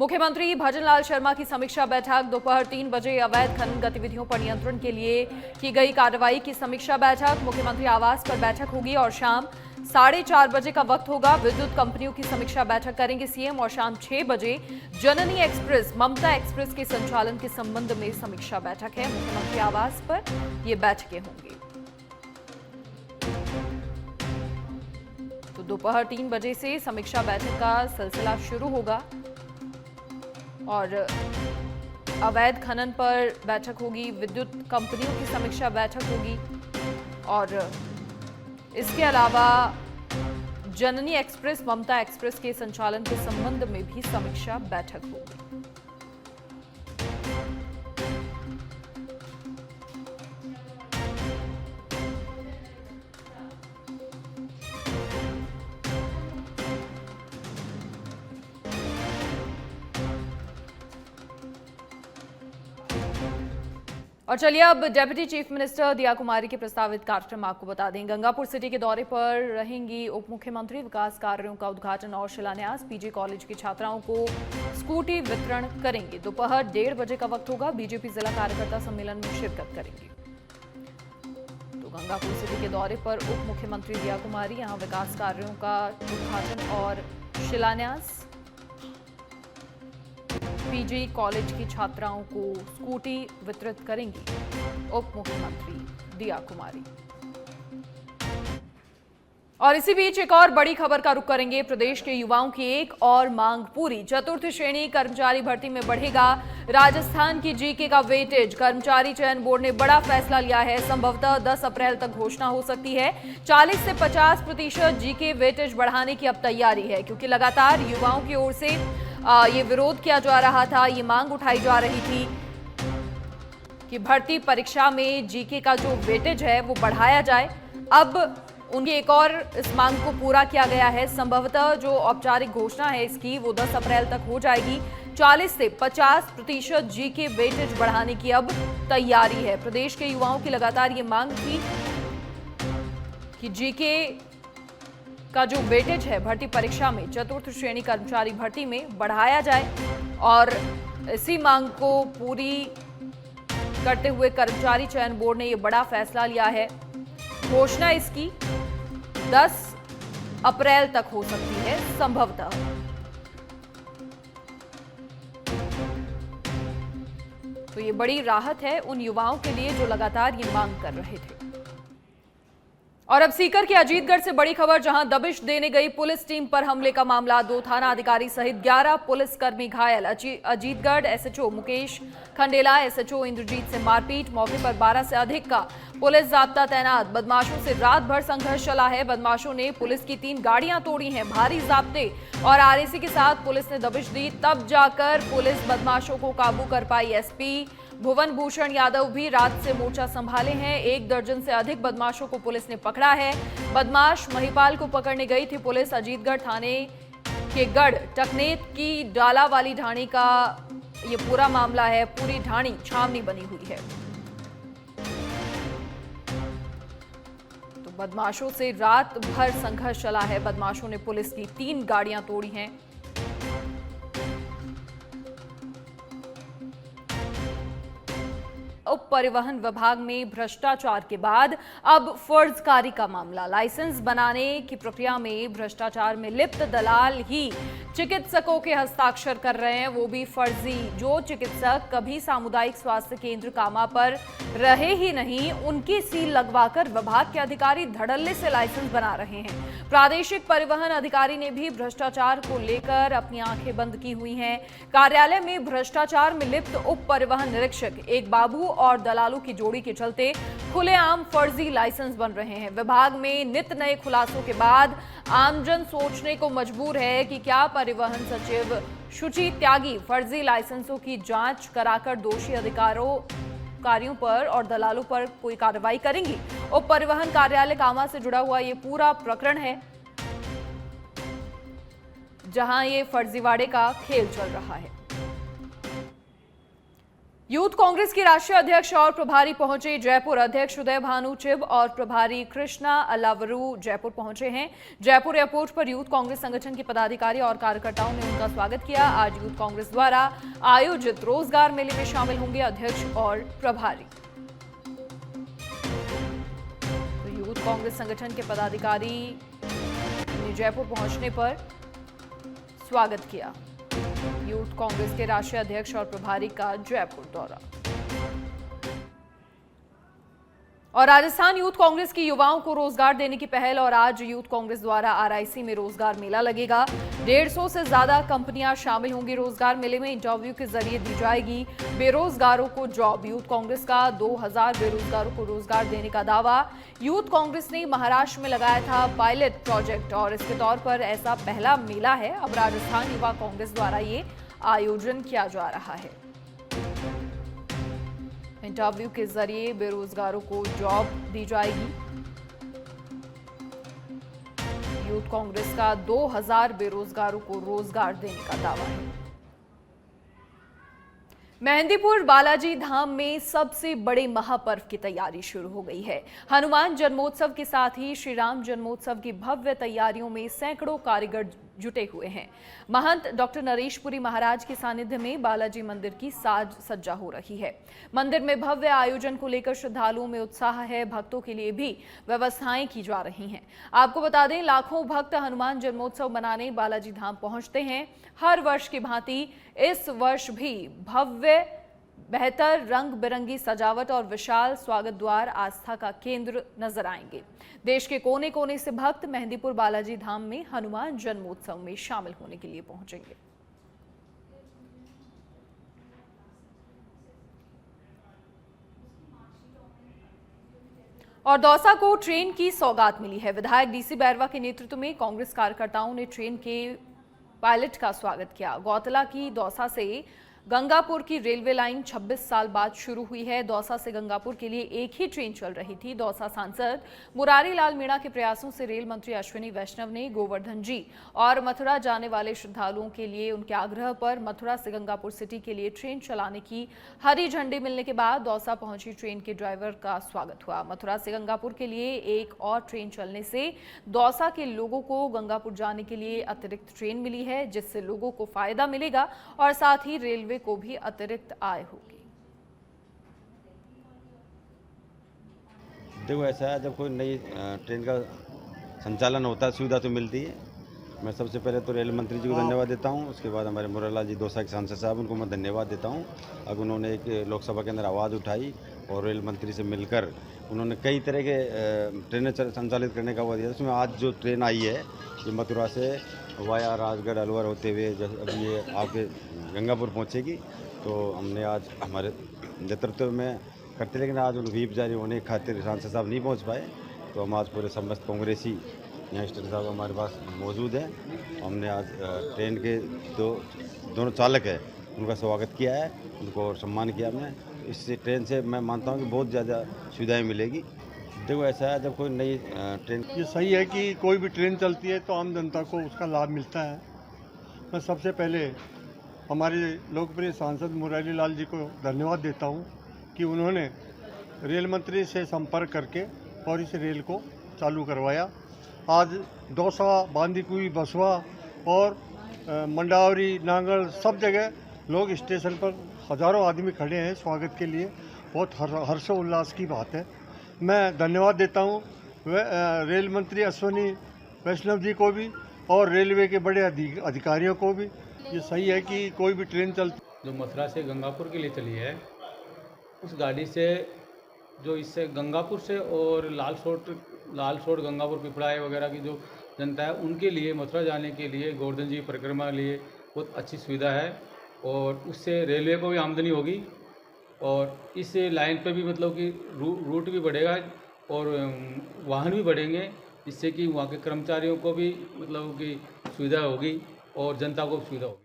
मुख्यमंत्री भजनलाल शर्मा की समीक्षा बैठक। दोपहर 3 बजे अवैध खनन गतिविधियों पर नियंत्रण के लिए की गई कार्रवाई की समीक्षा बैठक। मुख्यमंत्री आवास पर बैठक होगी और शाम 4:30 बजे का वक्त होगा। विद्युत कंपनियों की समीक्षा बैठक करेंगे सीएम और शाम 6 बजे जननी एक्सप्रेस, ममता एक्सप्रेस के संचालन के संबंध में समीक्षा बैठक है। मुख्यमंत्री आवास पर ये बैठकें होंगी। तो दोपहर 3 बजे से समीक्षा बैठक का सिलसिला शुरू होगा और अवैध खनन पर बैठक होगी, विद्युत कंपनियों की समीक्षा बैठक होगी और इसके अलावा जननी एक्सप्रेस, ममता एक्सप्रेस के संचालन के संबंध में भी समीक्षा बैठक होगी। और चलिए अब डेप्यूटी चीफ मिनिस्टर दिया कुमारी के प्रस्तावित कार्यक्रम आपको बता दें। गंगापुर सिटी के दौरे पर रहेंगी उप मुख्यमंत्री। विकास कार्यों का उद्घाटन और शिलान्यास, पीजी कॉलेज की छात्राओं को स्कूटी वितरण करेंगे। दोपहर 1:30 बजे का वक्त होगा। बीजेपी जिला कार्यकर्ता सम्मेलन में शिरकत करेंगे। तो गंगापुर सिटी के दौरे पर उप मुख्यमंत्री दिया कुमारी, यहाँ विकास कार्यों का उद्घाटन और शिलान्यास, पीजी कॉलेज की छात्राओं को स्कूटी वितरित करेंगी उप मुख्यमंत्री दिया कुमारी। और इसी बीच एक और बड़ी खबर का रुख करेंगे। प्रदेश के युवाओं की एक और मांग पूरी। चतुर्थ श्रेणी कर्मचारी भर्ती में बढ़ेगा राजस्थान की जीके का वेटेज। कर्मचारी चयन बोर्ड ने बड़ा फैसला लिया है। संभवतः 10 अप्रैल तक घोषणा हो सकती है। 40 से 50% जीके वेटेज बढ़ाने की अब तैयारी है, क्योंकि लगातार युवाओं की ओर से ये विरोध किया जा रहा था, ये मांग उठाई जा रही थी कि भर्ती परीक्षा में जीके का जो वेटेज है वो बढ़ाया जाए। अब उनकी एक और इस मांग को पूरा किया गया है। संभवतः जो औपचारिक घोषणा है इसकी वो 10 अप्रैल तक हो जाएगी। 40 से 50% जीके वेटेज बढ़ाने की अब तैयारी है। प्रदेश के युवाओं की लगातार ये मांग थी कि जीके का जो वेटेज है भर्ती परीक्षा में चतुर्थ श्रेणी कर्मचारी भर्ती में बढ़ाया जाए और इसी मांग को पूरी करते हुए कर्मचारी चयन बोर्ड ने यह बड़ा फैसला लिया है। घोषणा इसकी 10 अप्रैल तक हो सकती है संभवतः। तो ये बड़ी राहत है उन युवाओं के लिए जो लगातार ये मांग कर रहे थे। और अब सीकर के अजीतगढ़ से बड़ी खबर, जहां दबिश देने गई पुलिस टीम पर हमले का मामला। 2 थाना अधिकारी सहित 11 पुलिसकर्मी घायल। अजीतगढ़ एसएचओ मुकेश खंडेला, एसएचओ इंद्रजीत से मारपीट। मौके पर 12 से अधिक का पुलिस जाब्ता तैनात। बदमाशों से रात भर संघर्ष चला है। बदमाशों ने पुलिस की 3 गाड़ियां तोड़ी हैं। भारी जाब्ते और आरएसी के साथ पुलिस ने दबिश दी, तब जाकर पुलिस बदमाशों को काबू कर पाई। एसपी भुवन भूषण यादव भी रात से मोर्चा संभाले हैं। 1 दर्जन से अधिक बदमाशों को पुलिस ने पकड़ा है। बदमाश महिपाल को पकड़ने गई थी पुलिस। अजीतगढ़ थाने के गढ़ टकनेत की डाला वाली ढाणी का ये पूरा मामला है। पूरी ढाणी छावनी बनी हुई है। तो बदमाशों से रात भर संघर्ष चला है। बदमाशों ने पुलिस की 3 गाड़ियां तोड़ी हैं। उप परिवहन विभाग में भ्रष्टाचार के बाद अब फर्जकारी का मामला। लाइसेंस बनाने की प्रक्रिया में भ्रष्टाचार में लिप्त दलाल ही चिकित्सकों के हस्ताक्षर कर रहे हैं, वो भी फर्जी। जो चिकित्सक कभी सामुदायिक स्वास्थ्य केंद्र कामा पर रहे ही नहीं, उनकी सील लगवाकर विभाग के अधिकारी धड़ल्ले से लाइसेंस बना रहे हैं। प्रादेशिक परिवहन अधिकारी ने भी भ्रष्टाचार को लेकर अपनी आंखें बंद की हुई हैं। कार्यालय में भ्रष्टाचार में लिप्त उप परिवहन निरीक्षक एक बाबू और दलालों की जोड़ी के चलते खुलेआम फर्जी लाइसेंस बन रहे हैं। विभाग में नित नए खुलासों के बाद आमजन सोचने को मजबूर है कि क्या परिवहन सचिव शुचि त्यागी फर्जी लाइसेंसों की जांच कराकर दोषी अधिकारियों पर और दलालों पर कोई कार्रवाई करेंगी। उप परिवहन कार्यालय कामा से जुड़ा हुआ ये पूरा प्रकरण है, जहां ये फर्जीवाड़े का खेल चल रहा है। यूथ कांग्रेस की राष्ट्रीय अध्यक्ष और प्रभारी पहुंचे जयपुर। अध्यक्ष उदय भानु चिब और प्रभारी कृष्णा अलावरू जयपुर पहुंचे हैं। जयपुर एयरपोर्ट पर यूथ कांग्रेस संगठन के पदाधिकारी और कार्यकर्ताओं ने उनका स्वागत किया। आज यूथ कांग्रेस द्वारा आयोजित रोजगार मेले में शामिल होंगे अध्यक्ष और प्रभारी। तो यूथ कांग्रेस संगठन के पदाधिकारी ने जयपुर पहुंचने पर स्वागत किया। यूथ कांग्रेस के राष्ट्रीय अध्यक्ष और प्रभारी का जयपुर दौरा। और राजस्थान यूथ कांग्रेस की युवाओं को रोजगार देने की पहल और आज यूथ कांग्रेस द्वारा आरआईसी में रोजगार मेला लगेगा। 150 से ज्यादा कंपनियां शामिल होंगी रोजगार मेले में। इंटरव्यू के जरिए दी जाएगी बेरोजगारों को जॉब। यूथ कांग्रेस का 2000 बेरोजगारों को रोजगार देने का दावा। यूथ कांग्रेस ने महाराष्ट्र में लगाया था पायलट प्रोजेक्ट और इसके तौर पर ऐसा पहला मेला है। अब राजस्थान युवा कांग्रेस द्वारा ये आयोजन किया जा रहा है। इंटरव्यू के जरिए बेरोजगारों को जॉब दी जाएगी। यूथ कांग्रेस का 2000 बेरोजगारों को रोजगार देने का दावा है। मेहंदीपुर बालाजी धाम में सबसे बड़े महापर्व की तैयारी शुरू हो गई है। हनुमान जन्मोत्सव के साथ ही श्री राम जन्मोत्सव की भव्य तैयारियों में सैकड़ों कारीगर जुटे हुए हैं। महंत डॉक्टर नरेशपुरी महाराज के सानिध्य में बालाजी मंदिर की साज सज्जा हो रही है। मंदिर में भव्य आयोजन को लेकर श्रद्धालुओं में उत्साह है। भक्तों के लिए भी व्यवस्थाएं की जा रही हैं। आपको बता दें, लाखों भक्त हनुमान जन्मोत्सव मनाने बालाजी धाम पहुंचते हैं। हर वर्ष की भांति इस वर्ष भी भव्य, बेहतर रंग बिरंगी सजावट और विशाल स्वागत द्वार आस्था का केंद्र नजर आएंगे। देश के कोने कोने से भक्त मेहंदीपुर बालाजी धाम में हनुमान जन्मोत्सव में शामिल होने के लिए पहुंचेंगे। और दौसा को ट्रेन की सौगात मिली है। विधायक डीसी बैरवा के नेतृत्व में कांग्रेस कार्यकर्ताओं ने ट्रेन के पायलट का स्वागत किया। गौतला की दौसा से गंगापुर की रेलवे लाइन 26 साल बाद शुरू हुई है। दौसा से गंगापुर के लिए एक ही ट्रेन चल रही थी। दौसा सांसद मुरारी लाल मीणा के प्रयासों से रेल मंत्री अश्विनी वैष्णव ने गोवर्धन जी और मथुरा जाने वाले श्रद्धालुओं के लिए उनके आग्रह पर मथुरा से गंगापुर सिटी के लिए ट्रेन चलाने की हरी झंडी मिलने के बाद दौसा पहुंची ट्रेन के ड्राइवर का स्वागत हुआ। मथुरा से गंगापुर के लिए एक और ट्रेन चलने से दौसा के लोगों को गंगापुर जाने के लिए अतिरिक्त ट्रेन मिली है, जिससे लोगों को फायदा मिलेगा और साथ ही रेलवे को भी अतिरिक्त आय होगी। देखो, ऐसा है, जब कोई नई ट्रेन का संचालन होता है सुविधा तो मिलती है। मैं सबसे पहले तो रेल मंत्री जी को धन्यवाद देता हूँ। उसके बाद हमारे मुरारीलाल जी दौसा के सांसद साहब, उनको मैं धन्यवाद देता हूँ। अब उन्होंने एक लोकसभा के अंदर आवाज़ उठाई और रेल मंत्री से मिलकर उन्होंने कई तरह के ट्रेनें संचालित करने का वो दिया। उसमें आज जो ट्रेन आई है ये मथुरा से वाया राजगढ़ अलवर होते हुए अभी ये आके गंगापुर पहुंचेगी। तो हमने आज हमारे नेतृत्व में करते, लेकिन आज उन व्हीप जारी होने के खातिर सांसद साहब नहीं पहुंच पाए। तो हम आज पूरे समस्त कांग्रेसी यहाँ स्टेट साहब हमारे पास मौजूद हैं। हमने आज ट्रेन के दोनों चालक हैं उनका स्वागत किया है, उनको सम्मान किया हमने। इससे ट्रेन से मैं मानता हूँ कि बहुत ज़्यादा सुविधाएँ मिलेगी। देखो, ऐसा है, जब कोई नई ट्रेन, ये सही है कि कोई भी ट्रेन चलती है तो आम जनता को उसका लाभ मिलता है। मैं सबसे पहले हमारे लोकप्रिय सांसद मुरारी लाल जी को धन्यवाद देता हूं कि उन्होंने रेल मंत्री से संपर्क करके और इस रेल को चालू करवाया। आज दौसा, बांदीकुई, बसवा और मंडावरी, नांगल सब जगह लोग स्टेशन पर हज़ारों आदमी खड़े हैं स्वागत के लिए। बहुत हर्षोल्लास की बात है। मैं धन्यवाद देता हूँ रेल मंत्री अश्विनी वैष्णव जी को भी और रेलवे के बड़े अधिकारियों को भी। ये सही है कि कोई भी ट्रेन चलती जो मथुरा से गंगापुर के लिए चली है, उस गाड़ी से जो इससे गंगापुर से और लालसोट गंगापुर पिपराय वगैरह की जो जनता है उनके लिए मथुरा जाने के लिए गोवर्धन जी परिक्रमा के लिए बहुत अच्छी सुविधा है। और उससे रेलवे को भी आमदनी होगी और इस लाइन पे भी मतलब कि रूट भी बढ़ेगा और वाहन भी बढ़ेंगे, जिससे कि वहाँ के कर्मचारियों को भी मतलब कि सुविधा होगी और जनता को भी सुविधा होगी।